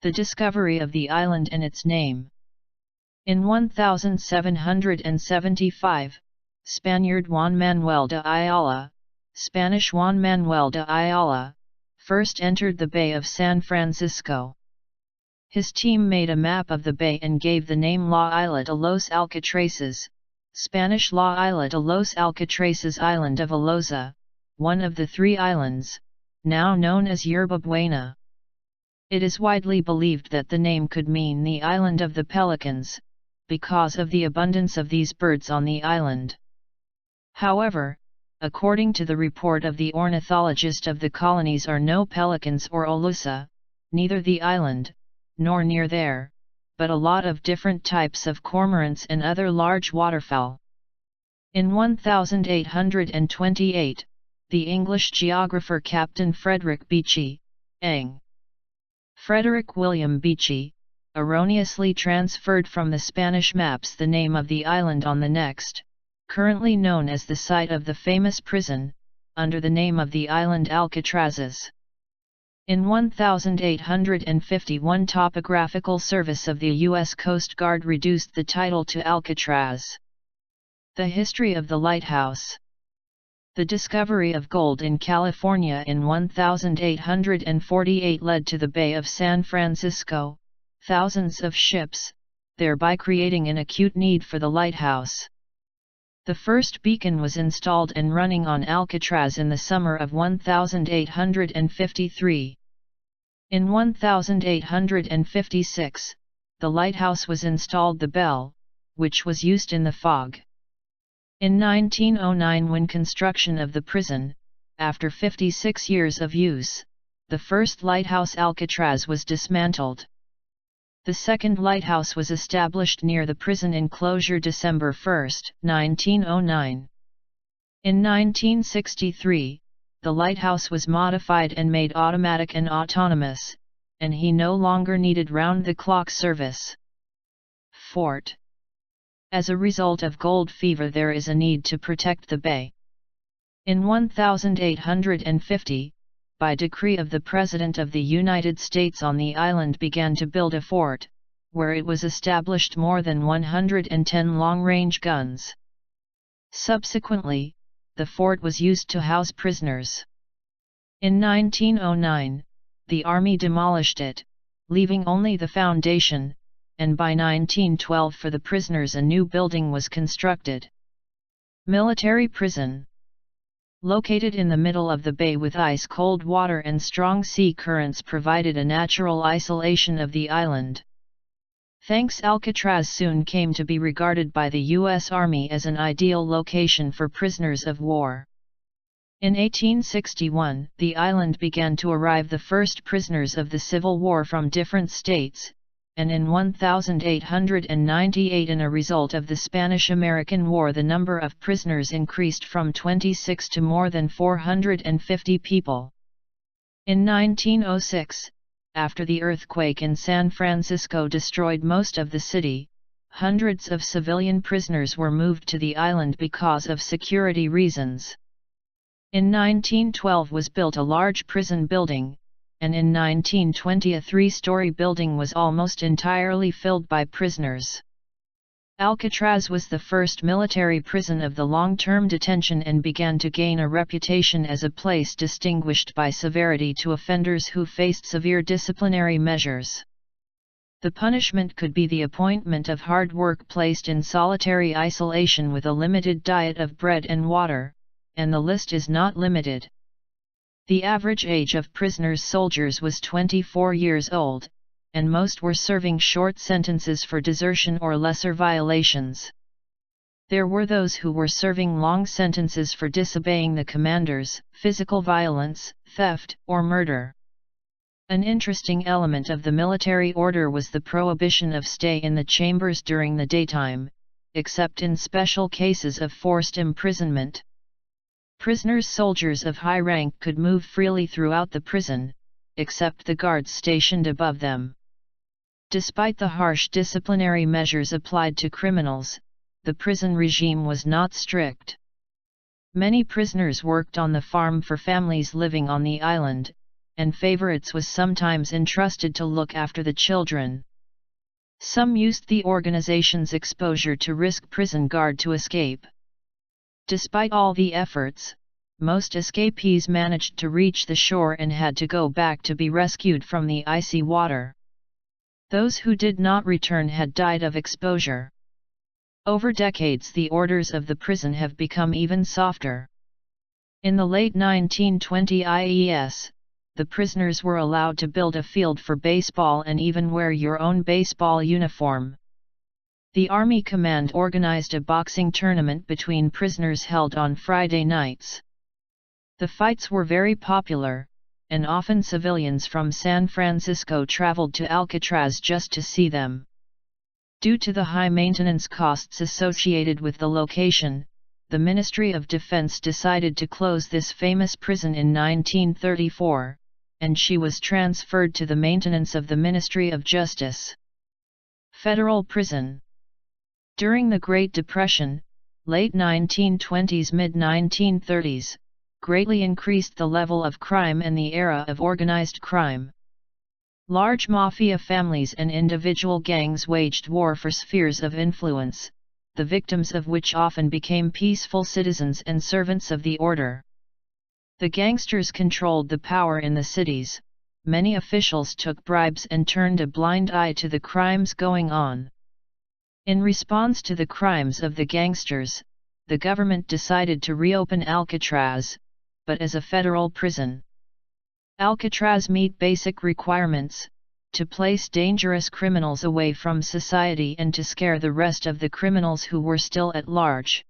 The discovery of the island and its name. In 1775, Spaniard Juan Manuel de Ayala, Spanish Juan Manuel de Ayala, first entered the Bay of San Francisco. His team made a map of the bay and gave the name La Isla de los Alcatrazes, Spanish La Isla de los Alcatrazes, Island of Aloza, one of the 3 islands, now known as Yerba Buena. It is widely believed that the name could mean the Island of the Pelicans, because of the abundance of these birds on the island. However, according to the report of the ornithologist of the colonies, are no pelicans or olusa, neither the island, nor near there, but a lot of different types of cormorants and other large waterfowl. In 1828, the English geographer Captain Frederick Beechey, Eng. Frederick William Beechey, erroneously transferred from the Spanish maps the name of the island on the next, currently known as the site of the famous prison, under the name of the island Alcatrazes. In 1851, Topographical Service of the U.S. Coast Guard reduced the title to Alcatraz. The history of the lighthouse. The discovery of gold in California in 1848 led to the Bay of San Francisco, thousands of ships, thereby creating an acute need for the lighthouse. The first beacon was installed and running on Alcatraz in the summer of 1853. In 1856, the lighthouse was installed the bell, which was used in the fog. In 1909, when construction of the prison, after 56 years of use, the first lighthouse Alcatraz was dismantled. The second lighthouse was established near the prison enclosure December 1, 1909. In 1963, the lighthouse was modified and made automatic and autonomous, and he no longer needed round-the-clock service. Fort. As a result of gold fever, there is a need to protect the bay. In 1850, by decree of the President of the United States, on the island began to build a fort, where it was established more than 110 long-range guns. Subsequently, the fort was used to house prisoners. In 1909, the Army demolished it, leaving only the foundation, and by 1912 for the prisoners a new building was constructed. Military prison. Located in the middle of the bay with ice-cold water and strong sea currents, provided a natural isolation of the island. Thanks, Alcatraz soon came to be regarded by the U.S. Army as an ideal location for prisoners of war. In 1861, the island began to arrive the first prisoners of the Civil War from different states, and in 1898, in a result of the Spanish-American War, the number of prisoners increased from 26 to more than 450 people. In 1906, after the earthquake in San Francisco destroyed most of the city, hundreds of civilian prisoners were moved to the island because of security reasons. In 1912 was built a large prison building, and in 1920 a 3-story building was almost entirely filled by prisoners. Alcatraz was the first military prison of the long-term detention and began to gain a reputation as a place distinguished by severity to offenders who faced severe disciplinary measures. The punishment could be the appointment of hard work placed in solitary isolation with a limited diet of bread and water, and the list is not limited. The average age of prisoners soldiers was 24 years old, and most were serving short sentences for desertion or lesser violations. There were those who were serving long sentences for disobeying the commanders, physical violence, theft, or murder. An interesting element of the military order was the prohibition of stay in the chambers during the daytime, except in special cases of forced imprisonment. Prisoners soldiers of high rank could move freely throughout the prison, except the guards stationed above them. Despite the harsh disciplinary measures applied to criminals, the prison regime was not strict. Many prisoners worked on the farm for families living on the island, and favorites was sometimes entrusted to look after the children. Some used the organization's exposure to risk prison guard to escape. Despite all the efforts, most escapees managed to reach the shore and had to go back to be rescued from the icy water. Those who did not return had died of exposure. Over decades, the orders of the prison have become even softer. In the late 1920s, the prisoners were allowed to build a field for baseball and even wear your own baseball uniform. The Army Command organized a boxing tournament between prisoners held on Friday nights. The fights were very popular, and often civilians from San Francisco traveled to Alcatraz just to see them. Due to the high maintenance costs associated with the location, the Ministry of Defense decided to close this famous prison in 1934, and she was transferred to the maintenance of the Ministry of Justice. Federal Prison. During the Great Depression, late 1920s, mid-1930s, greatly increased the level of crime and the era of organized crime. Large mafia families and individual gangs waged war for spheres of influence, the victims of which often became peaceful citizens and servants of the order. The gangsters controlled the power in the cities. Many officials took bribes and turned a blind eye to the crimes going on. In response to the crimes of the gangsters, the government decided to reopen Alcatraz, but as a federal prison. Alcatraz met basic requirements: to place dangerous criminals away from society and to scare the rest of the criminals who were still at large.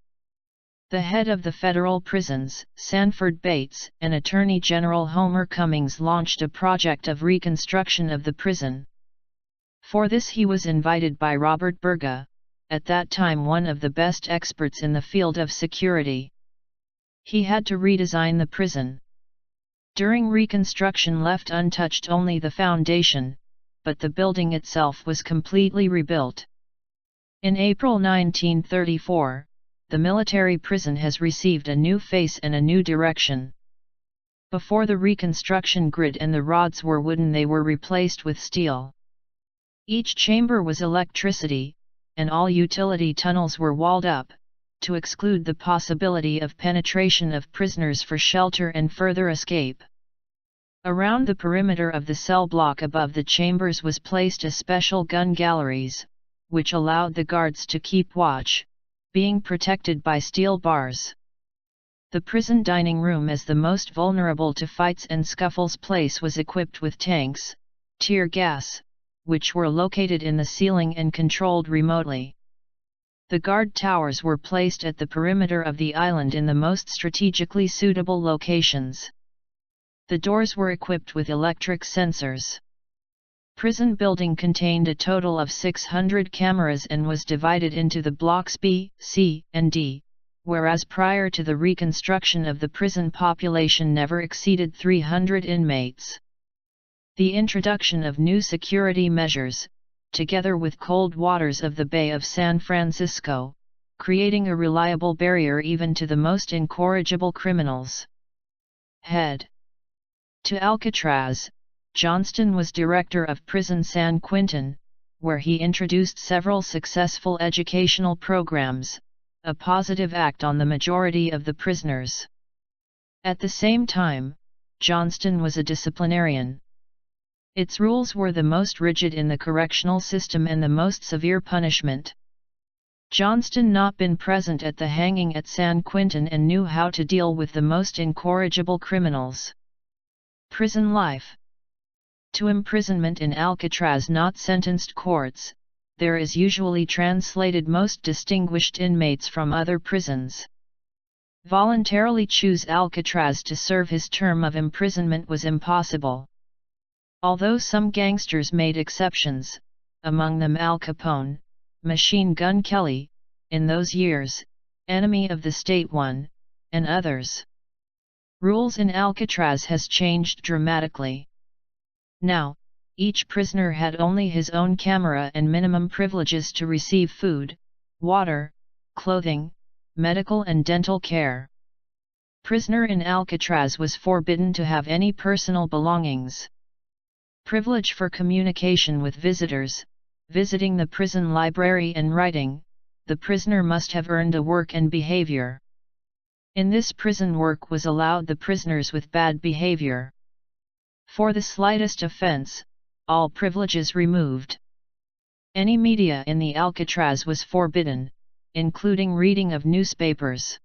The head of the federal prisons, Sanford Bates, and Attorney General Homer Cummings launched a project of reconstruction of the prison. For this he was invited by Robert Burga, at that time one of the best experts in the field of security. He had to redesign the prison. During reconstruction left untouched only the foundation, but the building itself was completely rebuilt. In April 1934, the military prison has received a new face and a new direction. Before the reconstruction grid and the rods were wooden, they were replaced with steel. Each chamber was electricity, and all utility tunnels were walled up, to exclude the possibility of penetration of prisoners for shelter and further escape. Around the perimeter of the cell block above the chambers was placed a special gun galleries, which allowed the guards to keep watch, being protected by steel bars. The prison dining room, as the most vulnerable to fights and scuffles place, was equipped with tanks, tear gas, which were located in the ceiling and controlled remotely. The guard towers were placed at the perimeter of the island in the most strategically suitable locations. The doors were equipped with electric sensors. Prison building contained a total of 600 cameras and was divided into the blocks B, C, and D, whereas prior to the reconstruction of the prison population never exceeded 300 inmates. The introduction of new security measures, together with cold waters of the Bay of San Francisco, creating a reliable barrier even to the most incorrigible criminals. Head to Alcatraz, Johnston was director of Prison San Quentin, where he introduced several successful educational programs, a positive act on the majority of the prisoners. At the same time, Johnston was a disciplinarian. Its rules were the most rigid in the correctional system and the most severe punishment. Johnston not been present at the hanging at San Quentin and knew how to deal with the most incorrigible criminals. Prison life. To imprisonment in Alcatraz not sentenced courts, there is usually translated most distinguished inmates from other prisons. Voluntarily choose Alcatraz to serve his term of imprisonment was impossible. Although some gangsters made exceptions, among them Al Capone, Machine Gun Kelly, in those years, enemy of the state one, and others. Rules in Alcatraz has changed dramatically. Now, each prisoner had only his own camera and minimum privileges to receive food, water, clothing, medical and dental care. Prisoner in Alcatraz was forbidden to have any personal belongings. Privilege for communication with visitors, visiting the prison library and writing, the prisoner must have earned a work and behavior. In this prison work was allowed the prisoners with bad behavior. For the slightest offense, all privileges removed. Any media in the Alcatraz was forbidden, including reading of newspapers.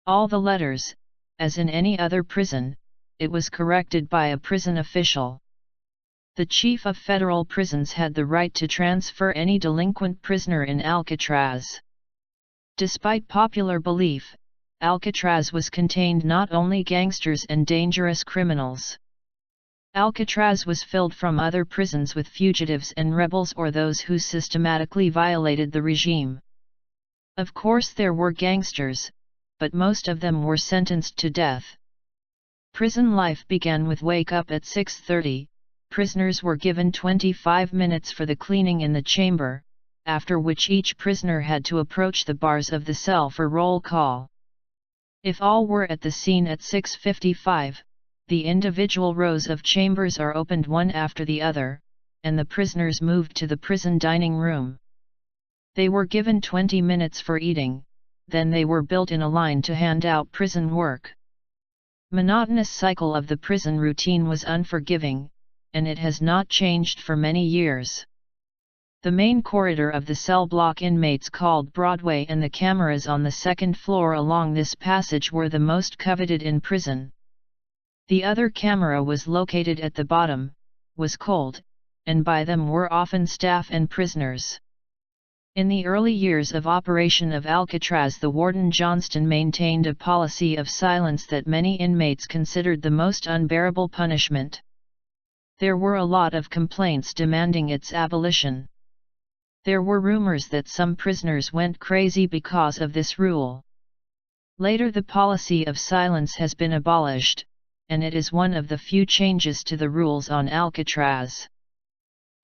All the letters, as in any other prison, it was corrected by a prison official. The chief of federal prisons had the right to transfer any delinquent prisoner in Alcatraz. Despite popular belief, Alcatraz was contained not only gangsters and dangerous criminals. Alcatraz was filled from other prisons with fugitives and rebels or those who systematically violated the regime. Of course there were gangsters, but most of them were sentenced to death. Prison life began with wake up at 6:30. Prisoners were given 25 minutes for the cleaning in the chamber, after which each prisoner had to approach the bars of the cell for roll call. If all were at the scene at 6:55, the individual rows of chambers are opened one after the other, and the prisoners moved to the prison dining room. They were given 20 minutes for eating, then they were built in a line to hand out prison work. Monotonous cycle of the prison routine was unforgiving, and it has not changed for many years. The main corridor of the cell block inmates called Broadway and the cameras on the second floor along this passage were the most coveted in prison. The other camera was located at the bottom, was cold, and by them were often staff and prisoners. In the early years of operation of Alcatraz, the warden Johnston maintained a policy of silence that many inmates considered the most unbearable punishment. There were a lot of complaints demanding its abolition. There were rumors that some prisoners went crazy because of this rule. Later the policy of silence has been abolished, and it is one of the few changes to the rules on Alcatraz.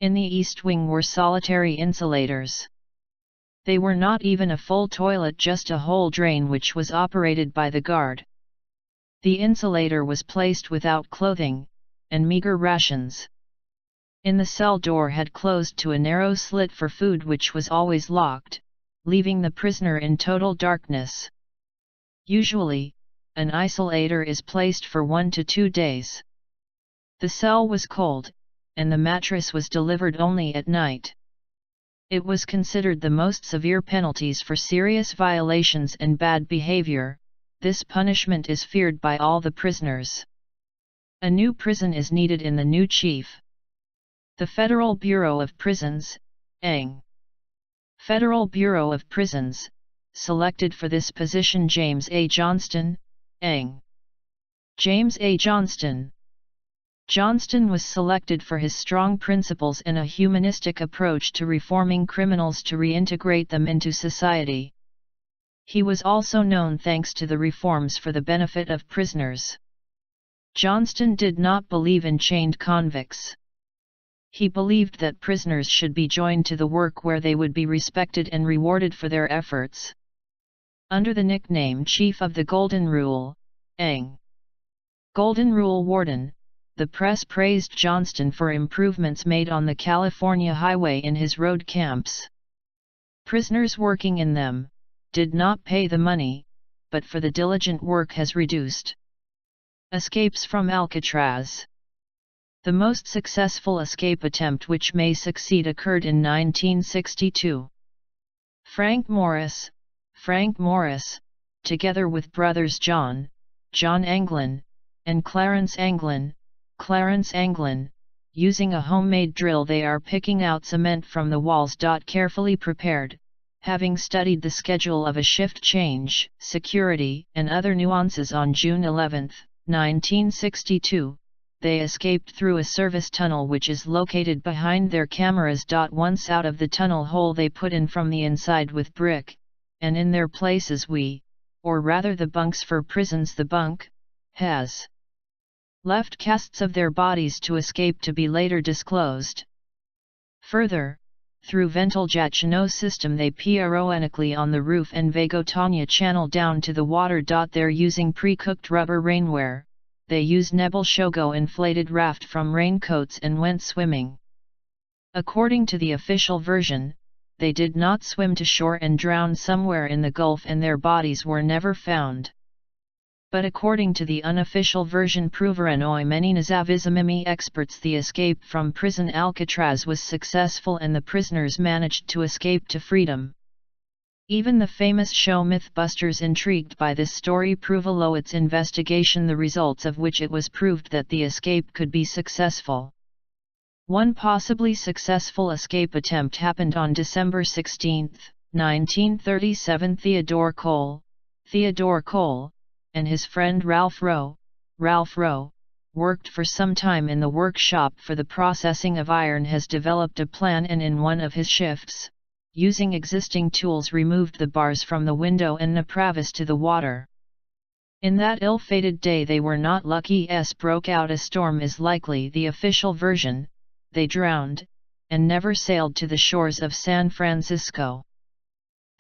In the East Wing were solitary insulators. They were not even a full toilet, just a whole drain which was operated by the guard. The insulator was placed without clothing, and meager rations. In the cell door had closed to a narrow slit for food which was always locked, leaving the prisoner in total darkness. Usually, an isolator is placed for 1 to 2 days. The cell was cold, and the mattress was delivered only at night. It was considered the most severe penalties for serious violations and bad behavior. This punishment is feared by all the prisoners. A new prison is needed in the new chief. The Federal Bureau of Prisons, ANG. Federal Bureau of Prisons, selected for this position James A. Johnston, ANG. James A. Johnston. Johnston was selected for his strong principles and a humanistic approach to reforming criminals to reintegrate them into society. He was also known thanks to the reforms for the benefit of prisoners. Johnston did not believe in chained convicts. He believed that prisoners should be joined to the work where they would be respected and rewarded for their efforts. Under the nickname Chief of the Golden Rule, ANG. Golden Rule Warden, the press praised Johnston for improvements made on the California highway in his road camps. Prisoners working in them did not pay the money, but for the diligent work has reduced. Escapes from Alcatraz. The most successful escape attempt which may succeed occurred in 1962. Frank Morris, together with brothers John Anglin, and Clarence Anglin, using a homemade drill they are picking out cement from the walls. Carefully prepared, having studied the schedule of a shift change, security, and other nuances on June 11, 1962, they escaped through a service tunnel which is located behind their cameras. Once out of the tunnel hole they put in from the inside with brick, and in their places or rather the bunks for prisons, the bunk has left casts of their bodies to escape to be later disclosed. Further, through ventilation system they ironically on the roof and Vagotonia channel down to the water. There using pre-cooked rubber rainwear, they used Nebel Shogo inflated raft from raincoats and went swimming. According to the official version, they did not swim to shore and drowned somewhere in the Gulf and their bodies were never found. But according to the unofficial version proverenoi many Nazavizamimi experts the escape from prison Alcatraz was successful and the prisoners managed to escape to freedom. Even the famous show Mythbusters intrigued by this story prove its investigation the results of which it was proved that the escape could be successful. One possibly successful escape attempt happened on December 16, 1937. Theodore Cole, and his friend Ralph Rowe, worked for some time in the workshop for the processing of iron, has developed a plan and in one of his shifts, using existing tools removed the bars from the window and napravas to the water. In that ill-fated day they were not lucky as broke out a storm is likely the official version, they drowned, and never sailed to the shores of San Francisco.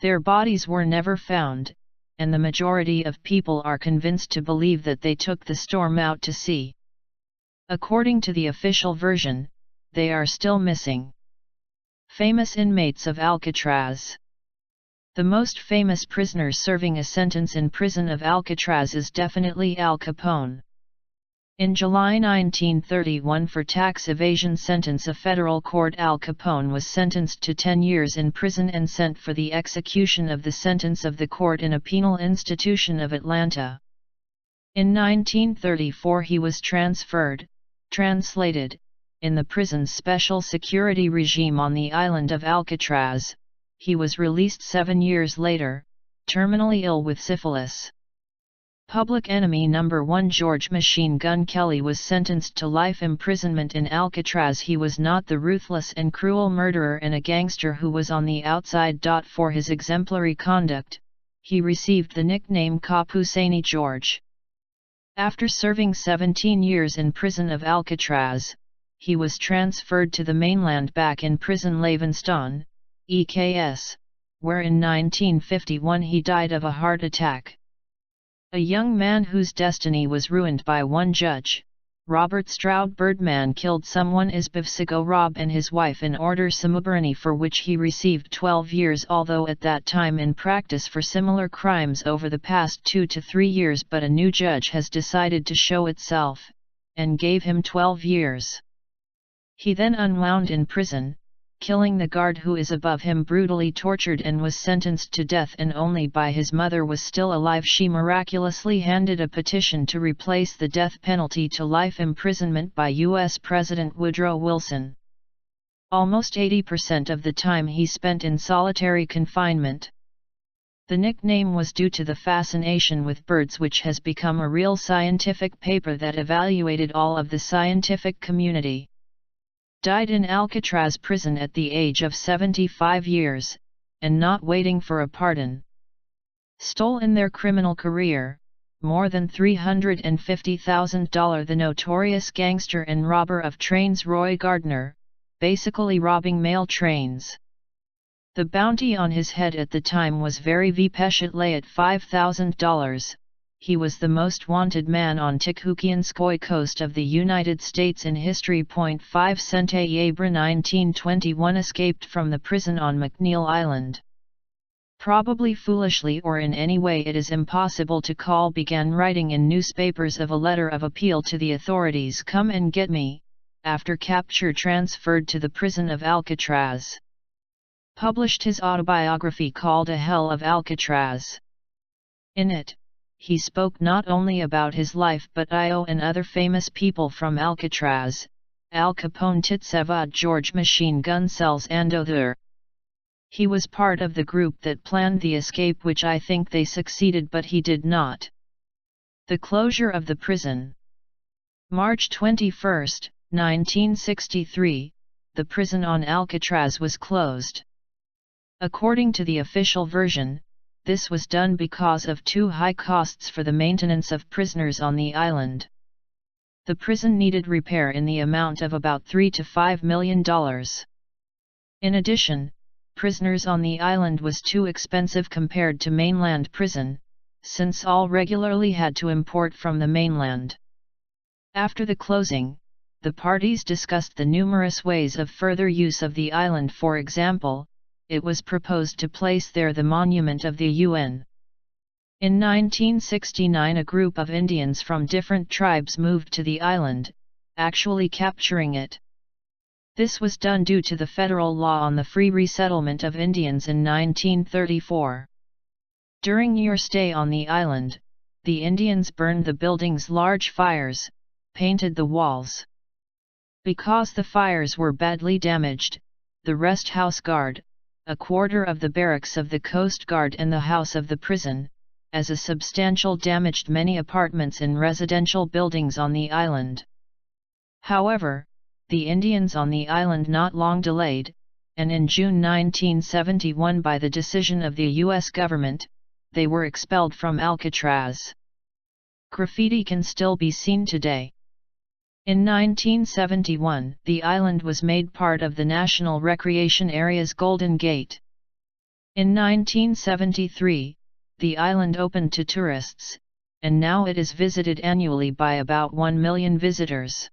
Their bodies were never found, and the majority of people are convinced to believe that they took the storm out to sea. According to the official version, they are still missing. Famous inmates of Alcatraz. The most famous prisoner serving a sentence in prison of Alcatraz is definitely Al Capone. In July 1931 for tax evasion sentence a federal court Al Capone was sentenced to 10 years in prison and sent for the execution of the sentence of the court in a penal institution of Atlanta. In 1934 he was translated, in the prison's special security regime on the island of Alcatraz. He was released 7 years later, terminally ill with syphilis. Public Enemy No. 1 George Machine Gun Kelly was sentenced to life imprisonment in Alcatraz. He was not the ruthless and cruel murderer and a gangster who was on the outside. For his exemplary conduct, he received the nickname Cop Husseini George. After serving 17 years in prison of Alcatraz, he was transferred to the mainland back in prison Leavesden, EKS, where in 1951 he died of a heart attack. A young man whose destiny was ruined by one judge, Robert Stroud Birdman, killed someone Isbivsigo Rob and his wife in order Samuburani, for which he received 12 years, although at that time in practice for similar crimes over the past 2 to 3 years, but a new judge has decided to show itself, and gave him 12 years. He then unwound in prison, killing the guard who is above him, brutally tortured, and was sentenced to death, and only by his mother was still alive. She miraculously handed a petition to replace the death penalty to life imprisonment by U.S. President Woodrow Wilson. Almost 80% of the time he spent in solitary confinement. The nickname was due to the fascination with birds, which has become a real scientific paper that evaluated all of the scientific community. Died in Alcatraz prison at the age of 75 years, and not waiting for a pardon. Stole in their criminal career more than $350,000. The notorious gangster and robber of trains Roy Gardner, basically robbing mail trains. The bounty on his head at the time was very Peshetlay at $5,000. He was the most wanted man on Tikhookyanskoy coast of the United States in history. 5 September 1921 escaped from the prison on McNeil Island. Probably foolishly or in any way it is impossible to call, began writing in newspapers of a letter of appeal to the authorities, "Come and get me," after capture transferred to the prison of Alcatraz. Published his autobiography called A Hell of Alcatraz. In it, he spoke not only about his life but Io and other famous people from Alcatraz, Al Capone, Titsevad, George Machine Gun Cells and other. He was part of the group that planned the escape, which I think they succeeded, but he did not. The closure of the prison. March 21, 1963, the prison on Alcatraz was closed. According to the official version, this was done because of too high costs for the maintenance of prisoners on the island. The prison needed repair in the amount of about $3 to $5 million. In addition, prisoners on the island was too expensive compared to mainland prison, since all regularly had to import from the mainland. After the closing, the parties discussed the numerous ways of further use of the island. For example, it was proposed to place there the monument of the UN. In 1969 a group of Indians from different tribes moved to the island, actually capturing it. This was done due to the federal law on the free resettlement of Indians in 1934. During your stay on the island, the Indians burned the building's large fires, painted the walls. Because the fires were badly damaged, the rest house guard, a quarter of the barracks of the Coast Guard and the house of the prison, as a substantial damaged many apartments in residential buildings on the island. However, the Indians on the island not long delayed, and in June 1971 by the decision of the U.S. government, they were expelled from Alcatraz. Graffiti can still be seen today. In 1971, the island was made part of the National Recreation Area's Golden Gate. In 1973, the island opened to tourists, and now it is visited annually by about 1 million visitors.